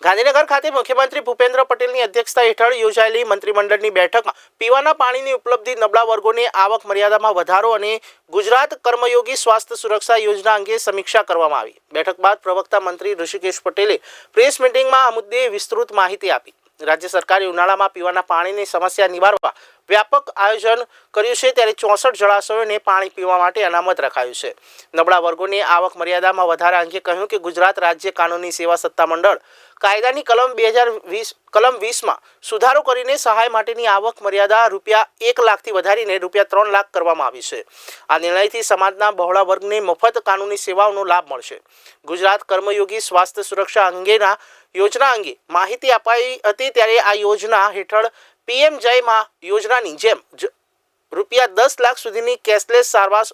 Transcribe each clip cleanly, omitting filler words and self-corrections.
ગાંધીનગર ખાતે મુખ્યમંત્રી ભૂપેન્દ્ર પટેલની અધ્યક્ષતા હેઠળ યોજાયેલી મંત્રીમંડળની બેઠકમાં પીવાના પાણીની ઉપલબ્ધિ, નબળા વર્ગોને આવક મર્યાદામાં વધારો અને ગુજરાત કર્મયોગી સ્વાસ્થ્ય સુરક્ષા યોજના અંગે સમીક્ષા કરવામાં આવી। બેઠક બાદ પ્રવક્તા મંત્રી ઋષિકેશ પટેલે પ્રેસ મિટિંગમાં આ મુદ્દે વિસ્તૃત માહિતી આપી। રાજ્ય સરકારે ઉનાળામાં પીવાના પાણીની સમસ્યા નિવારવા વ્યાપક આયોજન કર્યું છે, ત્યારે 64 જળાશયોને પાણી પીવા માટે અનામત રખાયું છે। નબળા વર્ગોની આવક મર્યાદામાં વધારા અંગે કહ્યું કે ગુજરાત રાજ્ય કાનૂની સેવા સત્તામંડળ કાયદાની કલમ 20માં સુધારો કરીને સહાય માટેની આવક મર્યાદા ₹1 લાખથી વધારીને ₹3 લાખ કરવામાં આવી છે। આ નિર્ણયથી સમાજના બહોળા વર્ગને મફત કાનૂની સેવાઓનો લાભ મળશે। ગુજરાત કર્મયોગી સ્વાસ્થ્ય સુરક્ષા અંગેના યોજના અંગે માહિતી અપાઈ હતી, ત્યારે આ યોજના હેઠળ PM જય માં યોજનાની જેમ ₹10 લાખ સુધીની કેશલેસ સારવાર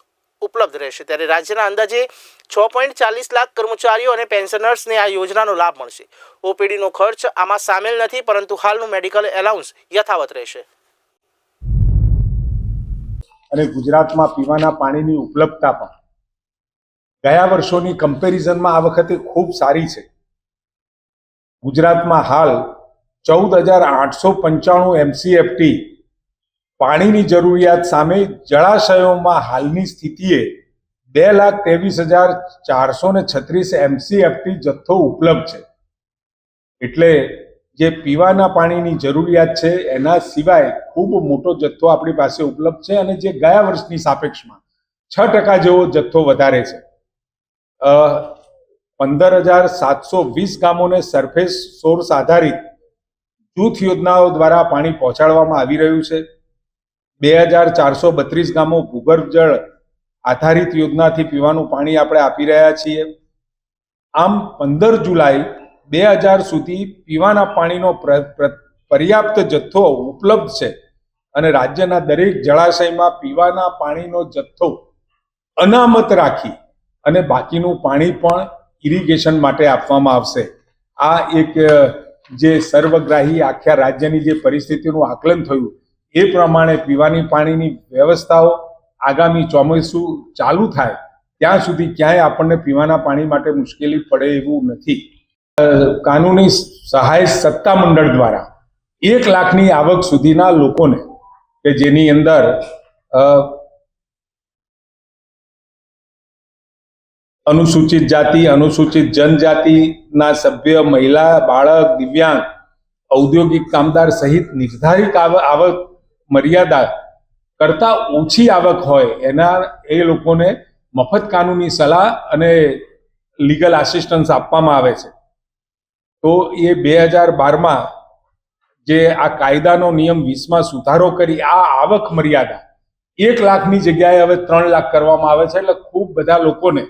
ઉપલબ્ધ રહેશે। ત્યારે રાજ્યના અંદાજે 6.40 લાખ કર્મચારીઓ અને પેન્શનર્સને આ યોજનાનો લાભ મળશે। OPDનો ખર્ચ આમાં સામેલ નથી, પરંતુ હાલનું મેડિકલ એલાઉન્સ યથાવત રહેશે। અને ગુજરાતમાં પીવાના પાણીની ઉપલબ્ધતા પણ ગયા વર્ષોની કમ્પેરિઝનમાં આ વખતે ખૂબ સારી છે। ગુજરાતમાં હાલ 14,895 MCFT પાણીની જરૂરિયાત સામે જળાશયોમાં હાલની સ્થિતિએ 2,23,436 MCFT જથ્થો ઉપલબ્ધ છે। એટલે જે પીવાના પાણીની જરૂરિયાત છે એના સિવાય ખૂબ મોટો જથ્થો આપણી પાસે ઉપલબ્ધ છે, અને જે ગયા વર્ષની સાપેક્ષમાં 6% જેવો જથ્થો વધારે છે। 15,720 ગામોને સરફેસ સોર્સ આધારિત જૂથ યોજનાઓ દ્વારા પાણી પહોંચાડવામાં આવી રહ્યું છે। 2,432 ગામો ભૂગર્ભ જળ આધારિત યોજનાથી પીવાનું પાણી આપણે આપી રહ્યા છીએ। આમ 15 જુલાઈ 2000 સુધી પીવાના પાણીનો પર્યાપ્ત જથ્થો ઉપલબ્ધ છે, અને રાજ્યના દરેક જળાશયમાં પીવાના પાણીનો જથ્થો અનામત રાખી અને બાકીનું પાણી પણ ઇરિગેશન માટે આપવામાં આવશે। આ એક જે સર્વગ્રાહી આખા રાજ્યની જે પરિસ્થિતિનું આકલન થયું એ પ્રમાણે પીવાની પાણીની વ્યવસ્થાઓ આગામી ચોમાસું ચાલુ થાય ત્યાં સુધી ક્યાંય આપણને પીવાના પાણી માટે મુશ્કેલી પડે એવું નથી। કાનૂની સહાય સત્તામંડળ દ્વારા 1 લાખની આવક સુધીના લોકોને, કે જેની અંદર અનુસૂચિત જાતિ, અનુસૂચિત જનજાતિના સભ્ય, મહિલા, બાળક, દિવ્યાંગ, ઔદ્યોગિક કામદાર સહિત નિર્ધારિત આવક મર્યાદા કરતા ઓછી આવક હોય એના એ લોકોને મફત કાનૂની સલાહ અને લીગલ આસિસ્ટન્સ આપવામાં આવે છે। તો એ 2012માં જે આ કાયદાનો નિયમ 20માં સુધારો કરી આ આવક મર્યાદા 1 લાખની જગ્યાએ હવે 3 લાખ કરવામાં આવે છે। એટલે ખૂબ બધા લોકોને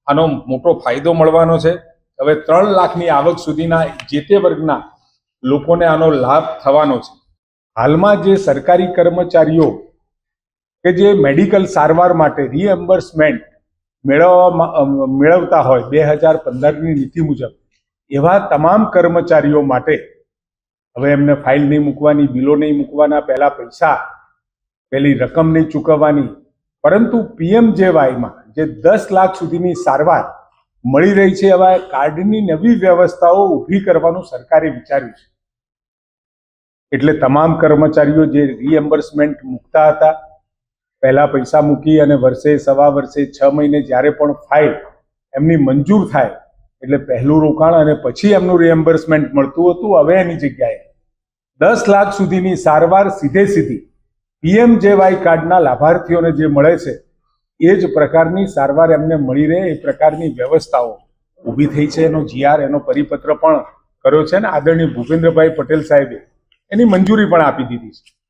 આનો મોટો ફાયદો મળવાનો છે। હવે 3 લાખની આવક સુધીના જે તે વર્ગના લોકોને આનો લાભ થવાનો છે। હાલમાં જે સરકારી કર્મચારીઓ કે જે મેડિકલ સારવાર માટે રીએમ્બર્સમેન્ટ મેળવતા હોય 2015ની નીતિ મુજબ, એવા તમામ કર્મચારીઓ માટે હવે એમને ફાઇલ નહીં મૂકવાની, બિલો નહીં મૂકવાના, પહેલી રકમ નહીં ચૂકવવાની, પરંતુ PMJYમાં જે 10 લાખ સુધીની સારવાર મળી રહી છે, એવા કાર્ડની નવી વ્યવસ્થાઓ ઊભી કરવાનું સરકારે વિચાર્યું છે। એટલે તમામ કર્મચારીઓ જે રીએમ્બર્સમેન્ટ મૂકતા હતા, પહેલા પૈસા મૂકી અને વર્ષે, સવા વર્ષે, 6 મહિને જ્યારે પણ ફાઇલ એમની મંજૂર થાય એટલે પહેલું રોકાણ અને પછી એમનું રીએમ્બર્સમેન્ટ મળતું હતું, હવે એની જગ્યાએ 10 લાખ સુધીની સારવાર સીધી PMJY કાર્ડના લાભાર્થીઓને જે મળે છે એ જ પ્રકારની સારવાર એમને મળી રહે એ પ્રકારની વ્યવસ્થાઓ ઊભી થઈ છે। એનો GR, એનો પરિપત્ર પણ કર્યો છે, ને આદરણીય ભૂપેન્દ્રભાઈ પટેલ સાહેબે એની મંજૂરી પણ આપી દીધી છે।